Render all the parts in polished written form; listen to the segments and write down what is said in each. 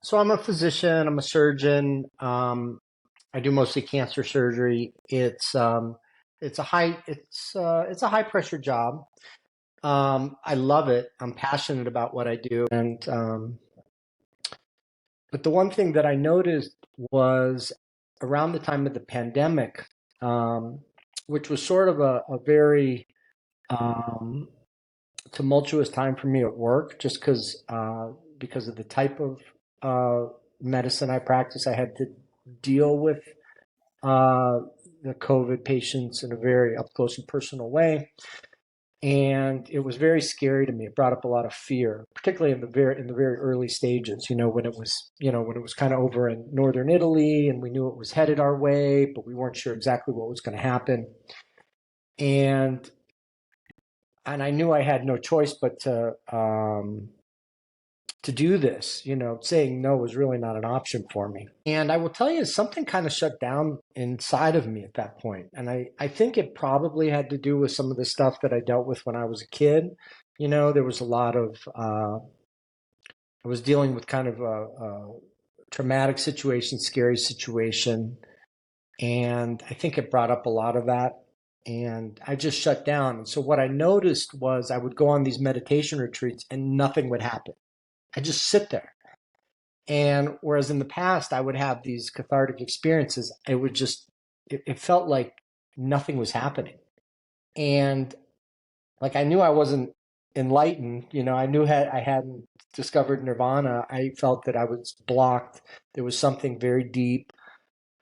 So I'm a physician. I'm a surgeon. I do mostly cancer surgery. It's a high pressure job. I love it. I'm passionate about what I do. But the one thing that I noticed was around the time of the pandemic, um, which was sort of a very um, tumultuous time for me at work, just because of the type of medicine I practice. I had to deal with uh, the COVID patients in a very up close and personal way. And it was very scary to me. It brought up a lot of fear, particularly in the very early stages. When it was kind of over in northern Italy, and we knew it was headed our way, but we weren't sure exactly what was going to happen. And and I knew I had no choice but to do this. Saying no was really not an option for me. And I will tell you, something kind of shut down inside of me at that point. And I think it probably had to do with some of the stuff that I dealt with when I was a kid. There was a lot of, I was dealing with kind of a traumatic situation, scary situation. And I think it brought up a lot of that. And I just shut down. And so what I noticed was I would go on these meditation retreats and nothing would happen. I just sit there. And whereas in the past I would have these cathartic experiences, it felt like nothing was happening. And like I knew I wasn't enlightened, I knew I hadn't discovered nirvana. I felt that I was blocked. There was something very deep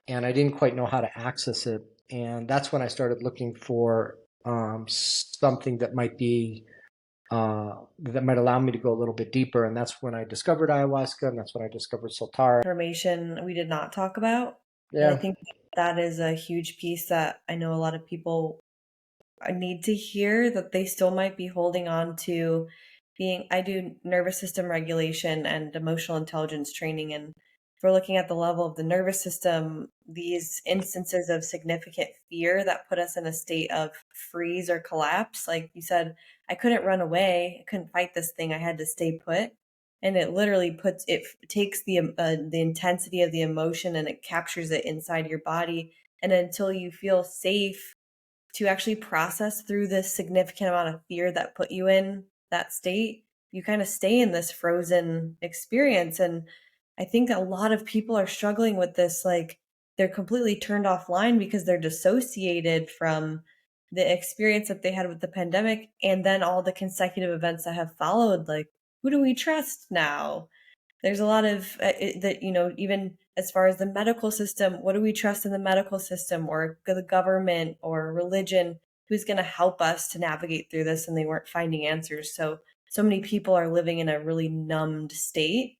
and I didn't quite know how to access it. And that's when I started looking for something that might allow me to go a little bit deeper. And that's when I discovered ayahuasca, and that's when I discovered Soltara. Information we did not talk about. And I Yeah. think that is a huge piece that I know a lot of people need to hear that they still might be holding on to being. I do nervous system regulation and emotional intelligence training. And if we're looking at the level of the nervous system, these instances of significant fear that put us in a state of freeze or collapse, like you said, I couldn't run away, I couldn't fight this thing, I had to stay put. And it literally takes the intensity of the emotion and it captures it inside your body. And until you feel safe to actually process through this significant amount of fear that put you in that state, you kind of stay in this frozen experience. And I think a lot of people are struggling with this. Like they're completely turned offline because they're dissociated from the experience that they had with the pandemic and then all the consecutive events that have followed. Like, who do we trust now? There's a lot of that, even as far as the medical system, what do we trust in the medical system or the government or religion? Who's going to help us to navigate through this? And they weren't finding answers. So many people are living in a really numbed state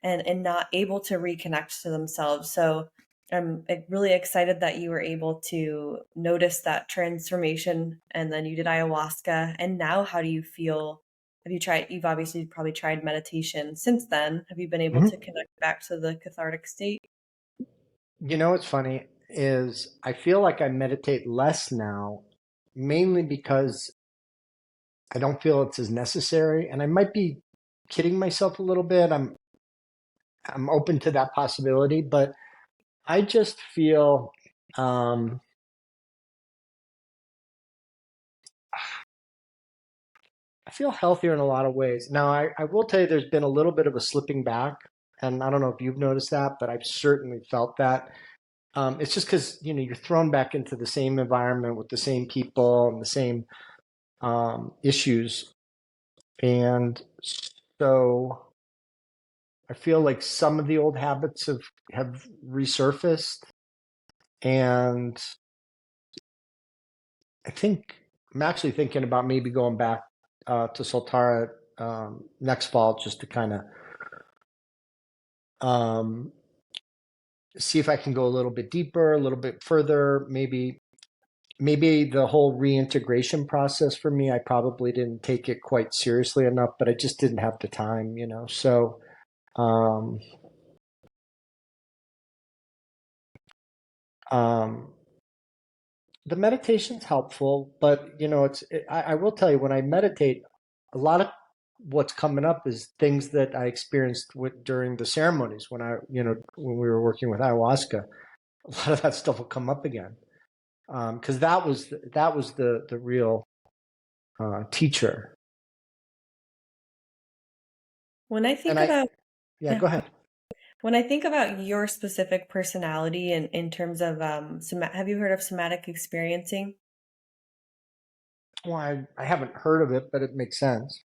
and not able to reconnect to themselves. So I'm really excited that you were able to notice that transformation and then you did ayahuasca. And now, how do you feel? You've obviously probably tried meditation since then. Have you been able to Mhm. connect back to the cathartic state? What's funny is I feel like I meditate less now, mainly because I don't feel it's as necessary. And I might be kidding myself a little bit. I'm open to that possibility, but I just feel um, I feel healthier in a lot of ways. Now, I will tell you there's been a little bit of a slipping back, and I don't know if you've noticed that, but I've certainly felt that. It's just because you're thrown back into the same environment with the same people and the same issues, and so I feel like some of the old habits have resurfaced, and I think I'm actually thinking about maybe going back to Soltara next fall just to kind of um, see if I can go a little bit deeper, a little bit further, maybe the whole reintegration process for me, I probably didn't take it quite seriously enough, but I just didn't have the time. So um, um, the meditation's helpful, but I will tell you when I meditate, a lot of what's coming up is things that I experienced during the ceremonies when when we were working with ayahuasca. A lot of that stuff will come up again because that was the real teacher. When I And think about, yeah, yeah, go ahead. when I think about your specific personality in terms of, have you heard of somatic experiencing? Well, I haven't heard of it, but it makes sense.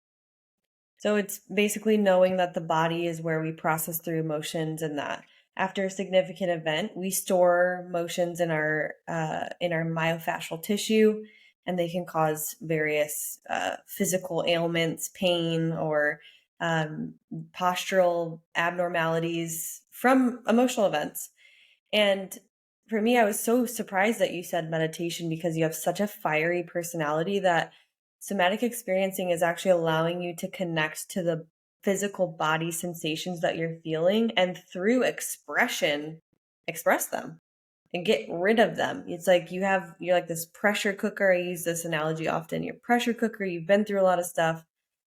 So it's basically knowing that the body is where we process through emotions, and that after a significant event, we store emotions in our myofascial tissue, and they can cause various physical ailments, pain, or um, postural abnormalities from emotional events. And for me, I was so surprised that you said meditation because you have such a fiery personality that somatic experiencing is actually allowing you to connect to the physical body sensations that you're feeling and through expression, express them and get rid of them. It's like you're like this pressure cooker. I use this analogy often. You're a pressure cooker, you've been through a lot of stuff.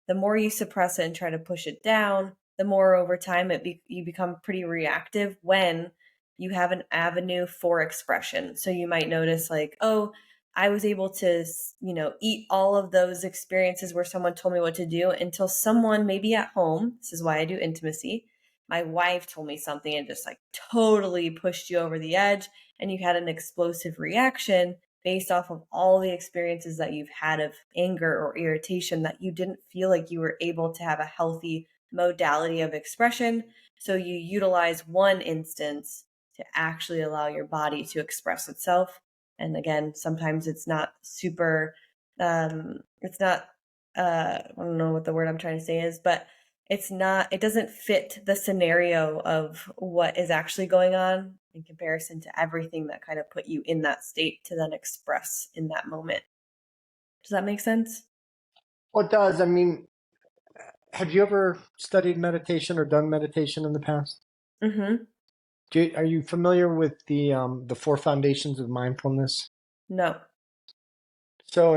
The more you suppress it and try to push it down, the more over time you become pretty reactive when you have an avenue for expression. So you might notice like, oh, I was able to, eat all of those experiences where someone told me what to do until someone maybe at home, this is why I do intimacy, my wife told me something and just like totally pushed you over the edge and you had an explosive reaction based off of all the experiences that you've had of anger or irritation that you didn't feel like you were able to have a healthy modality of expression. So you utilize one instance to actually allow your body to express itself. And again, sometimes it's not super, it's not, I don't know what the word I'm trying to say is, but it doesn't fit the scenario of what is actually going on in comparison to everything that kind of put you in that state to then express in that moment. Does that make sense? Well, it does. I mean, have you ever studied meditation or done meditation in the past? Mm-hmm. Are you familiar with the four foundations of mindfulness? No. So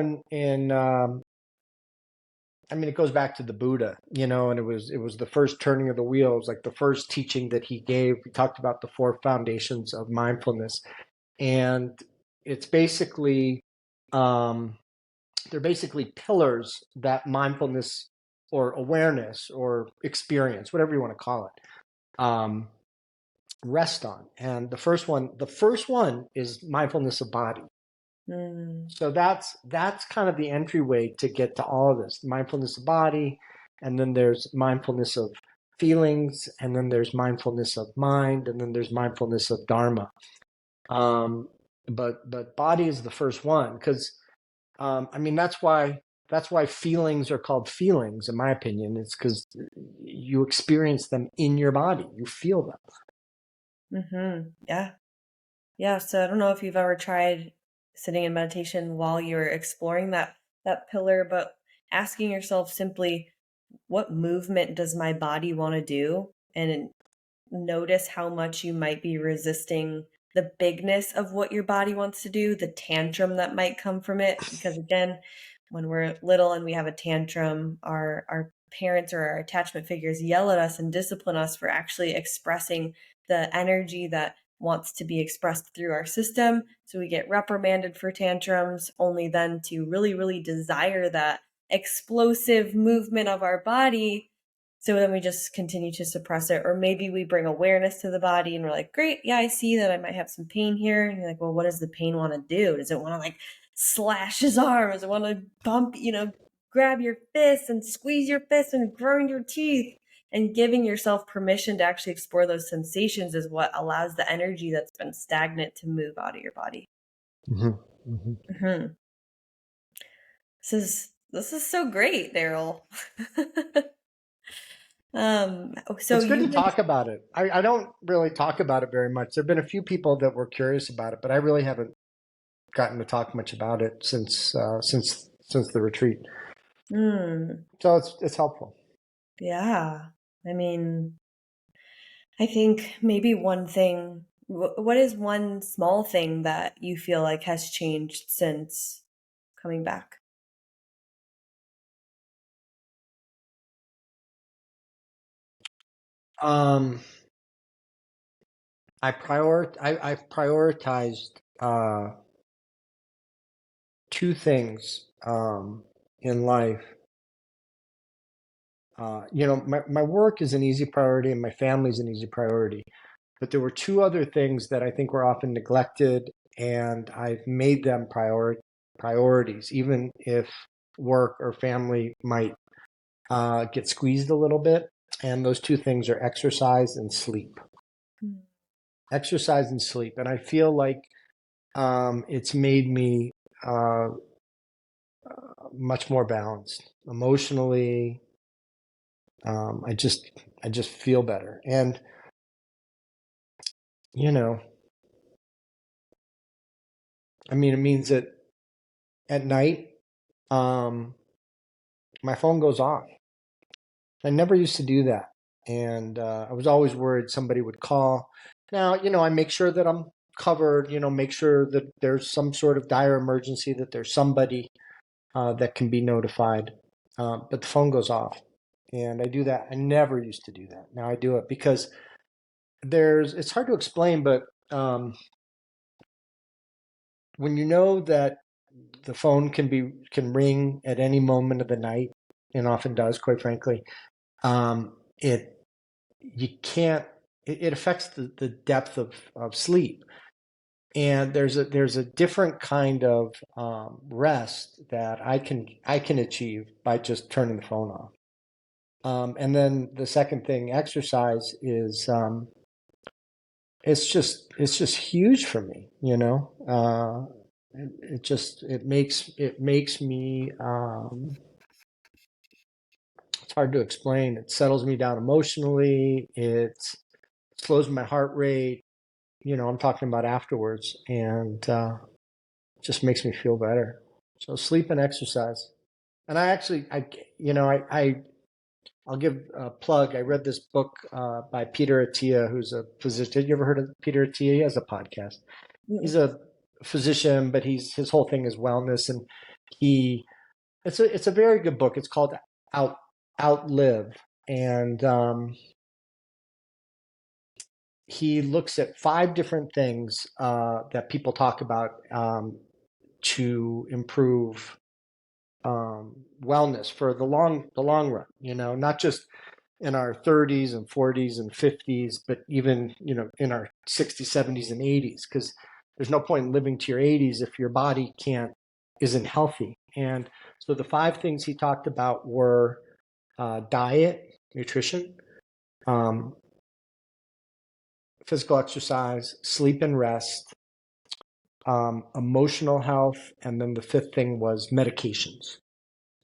I mean, it goes back to the Buddha, and it was the first turning of the wheels, like the first teaching that he gave. He talked about the four foundations of mindfulness, and it's basically um, they're basically pillars that mindfulness or awareness or experience, whatever you want to call it, rest on. And the first one is mindfulness of body. Mm, So that's kind of the entryway to get to all of this mindfulness of body, and then there's mindfulness of feelings, and then there's mindfulness of mind, and then there's mindfulness of dharma. Um, but body is the first one because I mean that's why feelings are called feelings, in my opinion. It's because you experience them in your body, you feel them. mm-hmm. Yeah. Yeah. So I don't know if you've ever tried sitting in meditation while you're exploring that pillar, but asking yourself simply, what movement does my body want to do? And notice how much you might be resisting the bigness of what your body wants to do, the tantrum that might come from it. Because again, when we're little and we have a tantrum, our parents or our attachment figures yell at us and discipline us for actually expressing the energy that wants to be expressed through our system. So we get reprimanded for tantrums, only then to really, really desire that explosive movement of our body, so then we just continue to suppress it. Or maybe we bring awareness to the body and we're like, great, yeah, I see that I might have some pain here. And you're like, well, what does the pain want to do? Does it want to like slash his arm? Does it want to bump, grab your fist and squeeze your fist and grind your teeth? And giving yourself permission to actually explore those sensations is what allows the energy that's been stagnant to move out of your body. Mm-hmm. Mm-hmm. Hmm. This is so great, Daryl. So It's good to you've been. talk about it. I don't really talk about it very much. There have been a few people that were curious about it, but I really haven't gotten to talk much about it since the retreat. Hmm. So it's helpful. Yeah. I mean, I think maybe one thing, what is one small thing that you feel like has changed since coming back? Um, I've prioritized two things in life. My work is an easy priority and my family is an easy priority. But there were two other things that I think were often neglected, and I've made them priorities, even if work or family might get squeezed a little bit. And those two things are exercise and sleep. Mm. Exercise and sleep. And I feel like it's made me uh, much more balanced emotionally. Um, I just I just feel better, and you know, I mean, it means that at night, um, my phone goes off. I never used to do that, and I was always worried somebody would call. Now, I make sure that I'm covered. Make sure that there's some sort of dire emergency, that there's somebody that can be notified. But the phone goes off, and I do that. I never used to do that. Now I do it because it's hard to explain, but when you know that the phone can ring at any moment of the night, and often does, quite frankly, it you can't. It affects the depth of sleep, and there's a different kind of rest that I can achieve by just turning the phone off. And then the second thing, exercise, is it's just huge for me. It makes me. It's hard to explain. It settles me down emotionally. It slows my heart rate. I'm talking about afterwards, and just makes me feel better. So sleep and exercise. And I actually, I'll give a plug. I read this book by Peter Attia, who's a physician. Have you ever heard of Peter Attia? He has a podcast. He's Mm. a physician, but his whole thing is wellness, and he it's a very good book. It's called Out Outlive, and he looks at five different things that people talk about to improve wellness for the long run. Not just in our 30s and 40s and 50s, but even in our 60s, 70s, and 80s, because there's no point in living to your 80s if your body can't isn't healthy. And so the five things he talked about were diet, nutrition, um, physical exercise, sleep and rest, emotional health, and then the fifth thing was medications.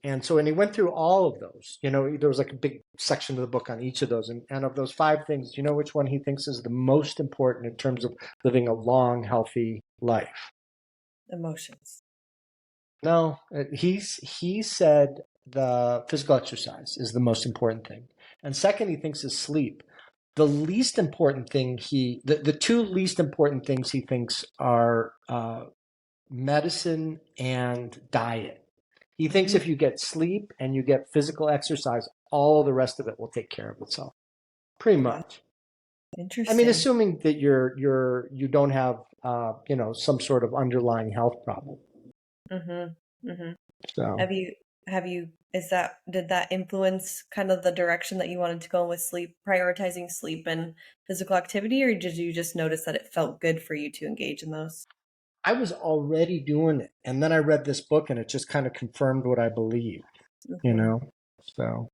And so, and he went through all of those. There was like a big section of the book on each of those. And of those five things, do you know which one he thinks is the most important in terms of living a long, healthy life? Emotions. No, he said the physical exercise is the most important thing. And second, he thinks is sleep. The least important thing the two least important things he thinks are medicine and diet. He thinks Hmm. if you get sleep and you get physical exercise, all the rest of it will take care of itself. Pretty Wow. much. I mean, Interesting. assuming that you don't have some sort of underlying health problem. Mm-hmm. Mm-hmm. So Have you is that did that influence kind of the direction that you wanted to go with sleep, prioritizing sleep and physical activity, or did you just notice that it felt good for you to engage in those? I was already doing it, and then I read this book, and it just kind of confirmed what I believed. You Hmm. know. So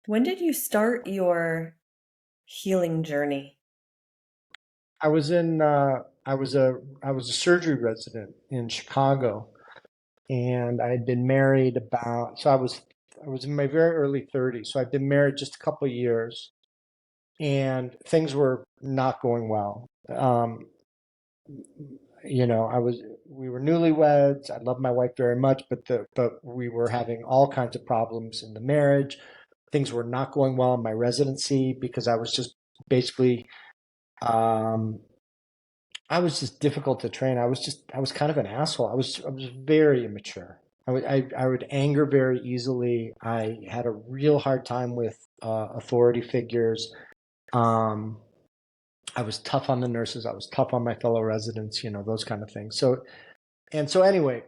When did you start your healing journey? I was in. I was a surgery resident in Chicago, and I had been married about. So I was in my very early 30s. So I'd been married just a couple of years, and things were not going well. I was we were newlyweds. I loved my wife very much, but we were having all kinds of problems in the marriage. Things were not going well in my residency because I was just basically um, I was just difficult to train. I was kind of an asshole. I was very immature. I would anger very easily. I had a real hard time with authority figures. Um, I was tough on the nurses. I was tough on my fellow residents, those kind of things. So anyway,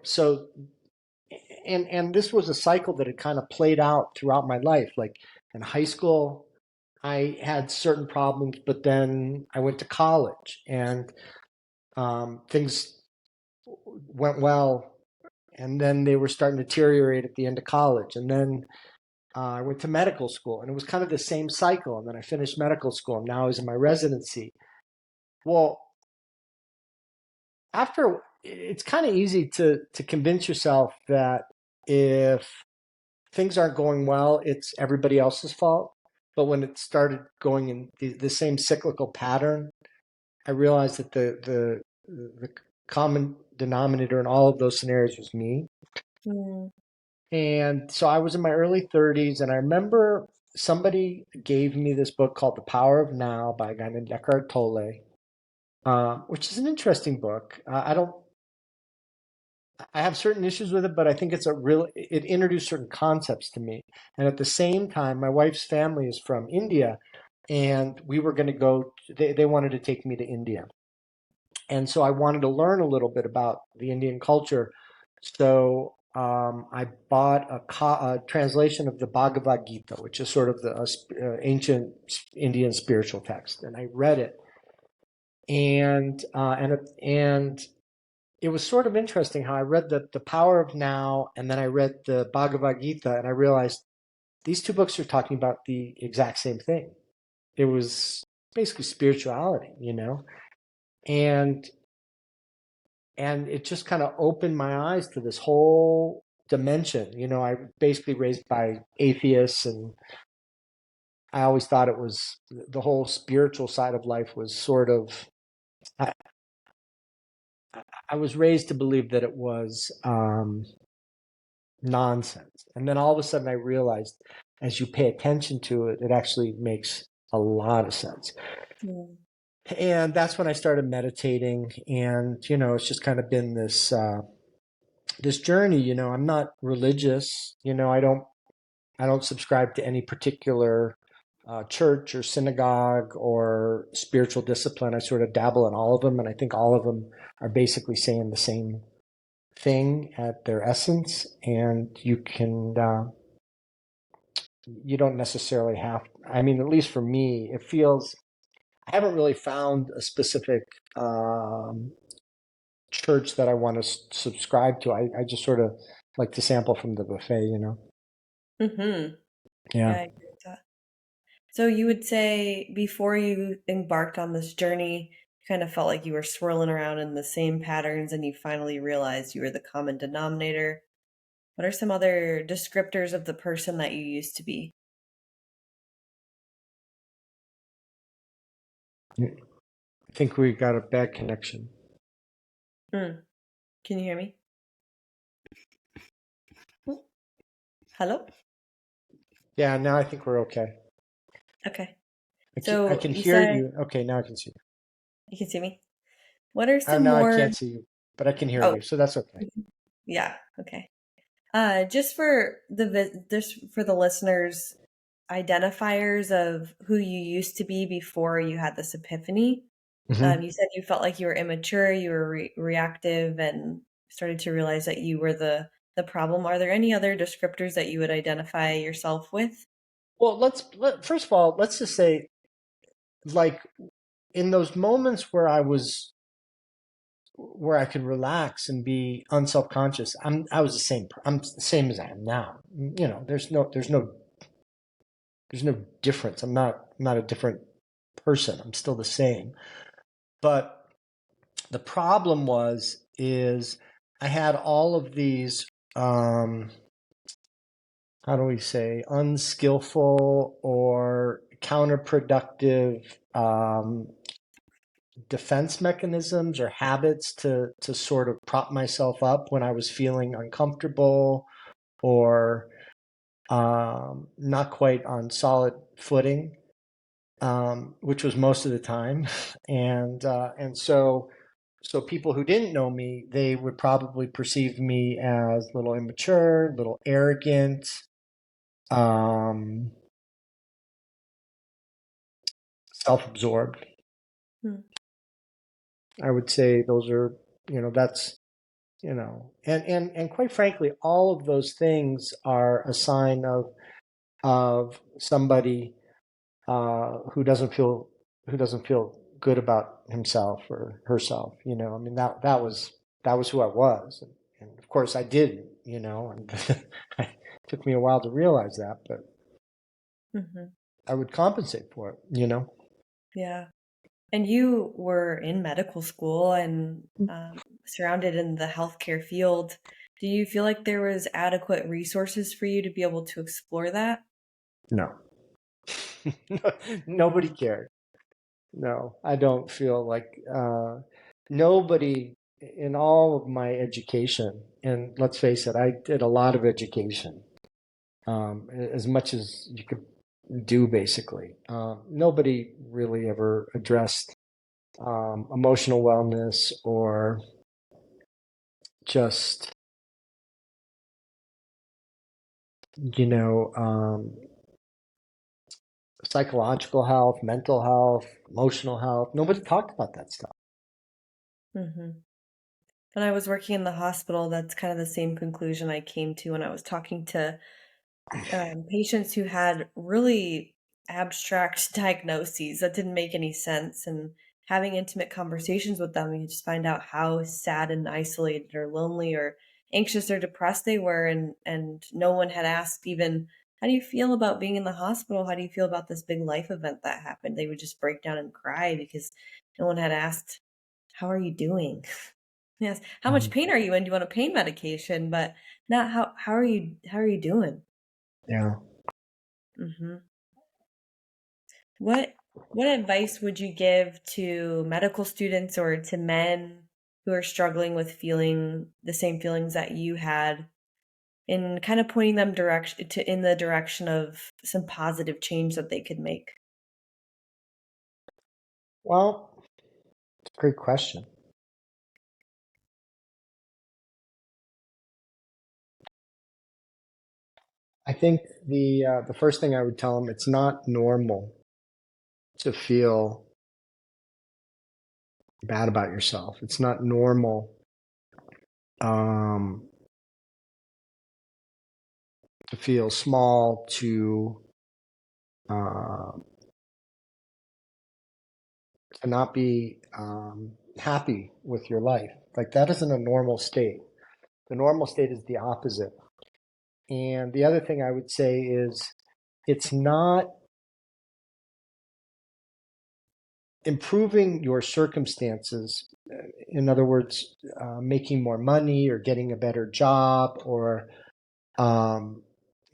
and this was a cycle that had kind of played out throughout my life. Like in high school, I had certain problems, but then I went to college and things went well, and then they were starting to deteriorate at the end of college, and then I went to medical school, and it was kind of the same cycle. And then I finished medical school, and now I was in my residency. Well, after it's kind of easy to convince yourself that if things aren't going well, it's everybody else's fault. But when it started going in the same cyclical pattern, I realized that the common denominator in all of those scenarios was me. Mm, And so I was in my early 30s, and I remember somebody gave me this book called The Power of Now by a guy named Eckhart Tolle, which is an interesting book. I have certain issues with it, but I think it introduced certain concepts to me. And at the same time, my wife's family is from India, and we were going to go, they wanted to take me to India. And so I wanted to learn a little bit about the Indian culture. So I bought a translation of the Bhagavad Gita, which is sort of the ancient Indian spiritual text, and I read it, and it was sort of interesting how I read the Power of Now, and then I read the Bhagavad Gita, and I realized these two books are talking about the exact same thing. It was basically spirituality, and and it just kind of opened my eyes to this whole dimension. I basically raised by atheists, and I always thought it was the whole spiritual side of life was sort of. I, I was raised to believe that it was nonsense, and then all of a sudden I realized, as you pay attention to it, it actually makes a lot of sense. mm, And that's when I started meditating, and it's just kind of been this journey. I'm not religious. I don't subscribe to any particular church or synagogue or spiritual discipline. I sort of dabble in all of them, and I think all of them are basically saying the same thing at their essence. And you don't necessarily have. I mean, at least for me, it feels. I haven't really found a specific um, church that I want to subscribe to. I just sort of like to sample from the buffet. mm-hmm. Yeah, Yeah. I agree with that. So you would say before you embarked on this journey, you kind of felt like you were swirling around in the same patterns and you finally realized you were the common denominator. What are some other descriptors of the person that you used to be? I think we got a bad connection. Mm. Can you hear me? Mm. Hello? Yeah, now I think we're okay. Okay. I So can you hear said you. Okay, now I can see you. you can see me. What are Oh, some now I more? can't see you, but I can hear Oh, you, so that's okay. yeah. Okay. Just for just for the listeners, identifiers of who you used to be before you had this epiphany. Hmm. You said you felt like you were immature, you were reactive, and started to realize that you were the problem. Are there any other descriptors that you would identify yourself with? Well, first of all, let's just say, like, in those moments where I could relax and be unselfconscious, I was the same. I'm the same as I am now. There's no difference. I'm not a different person. I'm still the same. But the problem is I had all of these, how do we say, unskillful or counterproductive defense mechanisms or habits to sort of prop myself up when I was feeling uncomfortable or not quite on solid footing, which was most of the time. And so So people who didn't know me, they would probably perceive me as a little immature, a little arrogant, um, self-absorbed. Hmm. I would say those are, that's, and quite frankly, all of those things are a sign of somebody who doesn't feel good about himself or herself. I mean that was who I was, and of course I didn't. And it took me a while to realize that, but Hmm. I would compensate for it. Yeah. And you were in medical school and surrounded in the healthcare field. Do you feel like there was adequate resources for you to be able to explore that? No, nobody cared. No, I don't feel like nobody in all of my education, and let's face it, I did a lot of education, as much as you could do, basically. Nobody really ever addressed emotional wellness or just, you know, um, psychological health, mental health, emotional health. Nobody talked about that stuff. Hmm. When I was working in the hospital, that's kind of the same conclusion I came to when I was talking to patients who had really abstract diagnoses that didn't make any sense. And having intimate conversations with them, you just find out how sad and isolated or lonely or anxious or depressed they were. And no one had asked even, how do you feel about being in the hospital? How do you feel about this big life event that happened? They would just break down and cry because no one had asked, how are you doing? Yes. How much Mhm. pain are you in? Do you want a pain medication? But not how are you doing? Yeah. Hmm. What what advice would you give to medical students or to men who are struggling with feeling the same feelings that you had in kind of pointing them in the direction of some positive change that they could make? Well, it's a great question. I think the first thing I would tell them, it's not normal to feel bad about yourself. It's not normal um, to feel small, uh, to not be happy with your life. Like that isn't a normal state. The normal state is the opposite. And the other thing I would say is it's not improving your circumstances. In other words, making more money or getting a better job or um,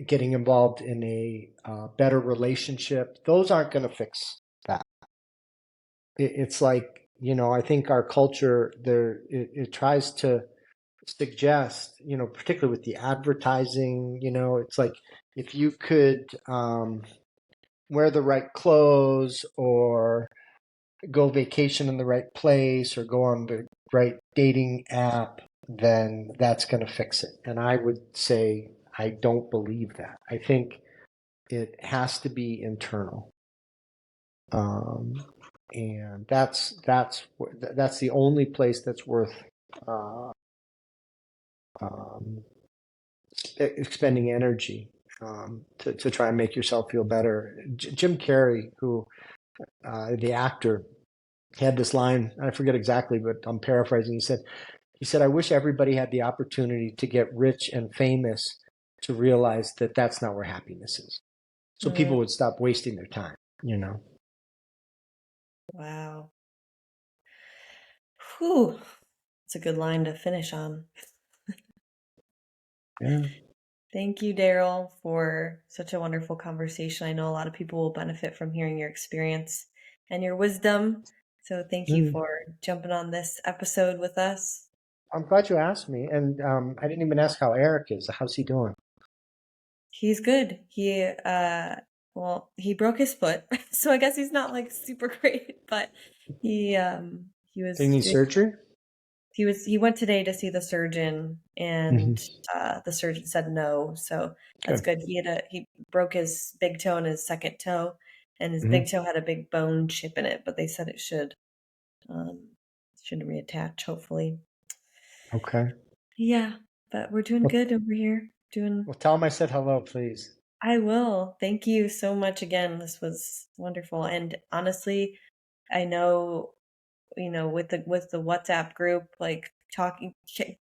getting involved in a better relationship. Those aren't going to fix that. It's like, I think our culture there, it tries to suggest, particularly with the advertising, it's like if you could wear the right clothes or go vacation in the right place or go on the right dating app, then that's going to fix it. And I would say I don't believe that. I think it has to be internal. Um, and that's the only place that's worth uh, um, expending energy to try and make yourself feel better. Jim Carrey, who the actor, had this line. I forget exactly, but I'm paraphrasing. He said, "I wish everybody had the opportunity to get rich and famous to realize that that's not where happiness is. So Mm, people would stop wasting their time." You know. wow. Whew. It's a good line to finish on. Yeah. Thank you, Daryl, for such a wonderful conversation. I know a lot of people will benefit from hearing your experience and your wisdom. So thank you Mm. for jumping on this episode with us. I'm glad you asked me, and I didn't even ask how Eric is. How's he doing? He's good. He broke his foot, so I guess he's not like super great, but he Did he was need doing surgery? he went today to see the surgeon, and Hmm. the surgeon said no, so that's Good. good. He broke his big toe and his second toe, and his big Hmm. toe had a big bone chip in it, but they said it um should reattach hopefully. Okay. Yeah, but we're doing Well, good over here. Doing well, tell him I said hello, please. I will. Thank you so much again. This was wonderful. And honestly, I know, with the WhatsApp group, like talking,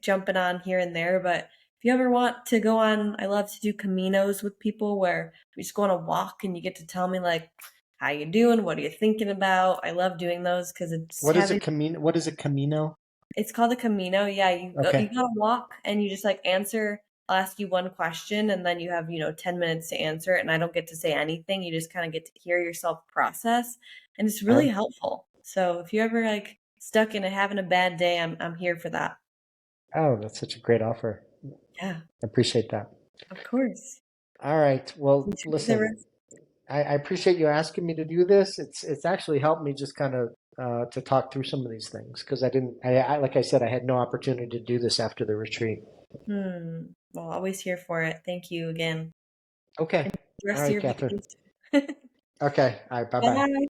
jumping on here and there, but if you ever want to go on, I love to do caminos with people where we just go on a walk and you get to tell me like how you doing, what are you thinking about? I love doing those because it's What is a having camino? What is a camino? it's called a Camino. Yeah, you Okay. gotta walk and you just like answer. I'll ask you one question and then you have, 10 minutes to answer it, and I don't get to say anything. You just kind of get to hear yourself process, and it's Okay. really helpful. So if you're ever like stuck in having a bad day, I'm here for that. Oh, that's such a great offer. Yeah, I appreciate that. of course. All right. Well, Enjoy the listen, rest. I appreciate you asking me to do this. It's actually helped me just kind of to talk through some of these things because I didn't. Like I said, I had no opportunity to do this after the retreat. Well, always here for it. Thank you again. Okay. And the All rest of right, your Catherine. vacation. Okay. All right. Bye bye. Bye.